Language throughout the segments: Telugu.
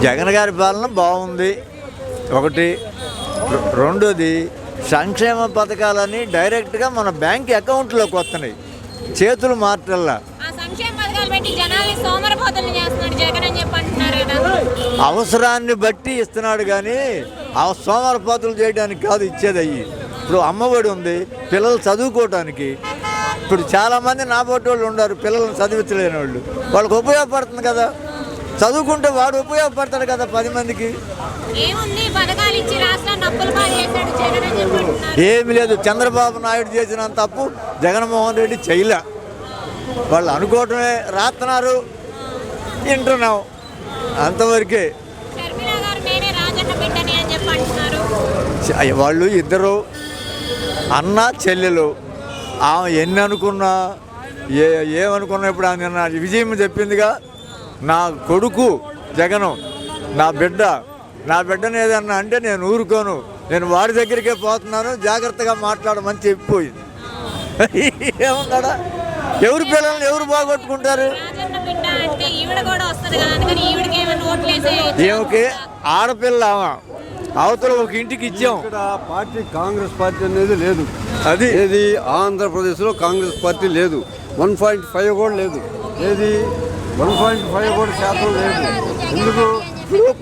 జగన్ గారి పాలన బాగుంది ఒకటి. రెండోది సంక్షేమ పథకాలని డైరెక్ట్గా మన బ్యాంక్ అకౌంట్లోకి వస్తున్నాయి, చేతులు మార్చల్లా. అవసరాన్ని బట్టి ఇస్తున్నాడు కానీ ఆ సోమరపాతులు చేయడానికి కాదు ఇచ్చేది. అయ్యి ఇప్పుడు అమ్మఒడి ఉంది పిల్లలు చదువుకోవటానికి. ఇప్పుడు చాలామంది నా పోటీ వాళ్ళు ఉన్నారు పిల్లల్ని చదివించలేని వాళ్ళు, వాళ్ళకి ఉపయోగపడుతుంది కదా. చదువుకుంటే వాడు ఉపయోగపడతాడు కదా 10 మందికి. ఏమి లేదు, చంద్రబాబు నాయుడు చేసినంత తప్పు జగన్మోహన్ రెడ్డి చేయలే. వాళ్ళు అనుకోవటమే, రాస్తున్నారు, వింటున్నాం, అంతవరకే. వాళ్ళు ఇద్దరు అన్న చెల్లెలు. ఆమె ఎన్ని అనుకున్నా ఏమనుకున్నా ఇప్పుడు ఆమె నిన్న విజయం చెప్పిందిగా, నా కొడుకు జగను నా బిడ్డను ఏదన్నా అంటే నేను ఊరుకోను, నేను వాడి దగ్గరికే పోతున్నాను, జాగ్రత్తగా మాట్లాడమని చెప్పిపోయింది. ఏమున్నాడా, ఎవరు పిల్లల్ని ఎవరు బాగొట్టుకుంటారు? ఏమికి ఆడపిల్ల అవతల ఒక ఇంటికి ఇచ్చాం. పార్టీ కాంగ్రెస్ పార్టీ అనేది లేదు. అది ఏది ఆంధ్రప్రదేశ్లో కాంగ్రెస్ పార్టీ లేదు. 1.5 కూడా లేదు. ఏది 1.5 కూడా శాతం లేదు. ఎందుకు?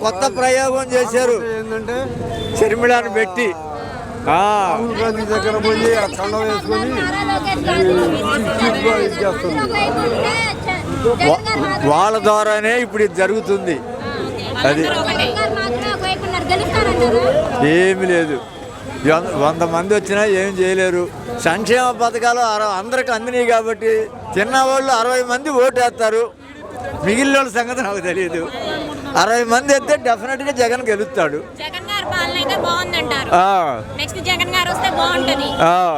కొత్త ప్రయోగం చేశారు ఏంటంటే షర్మిళను పెట్టి రాహుల్ గాంధీ దగ్గర పోయి ఆ కండ వేసుకొని చేస్తుంది. వాళ్ళ ద్వారానే ఇప్పుడు ఇది జరుగుతుంది. అది ఏమి లేదు, 100 మంది వచ్చినా ఏం చేయలేరు. సంక్షేమ పథకాలు అందరికి అందినాయి కాబట్టి తిన్నవాళ్ళు 60 మంది ఓటేస్తారు. మిగిలిన వాళ్ళ సంగతి నాకు తెలియదు. 60 మంది అయితే డెఫినెట్గా జగన్ గెలుస్తాడు.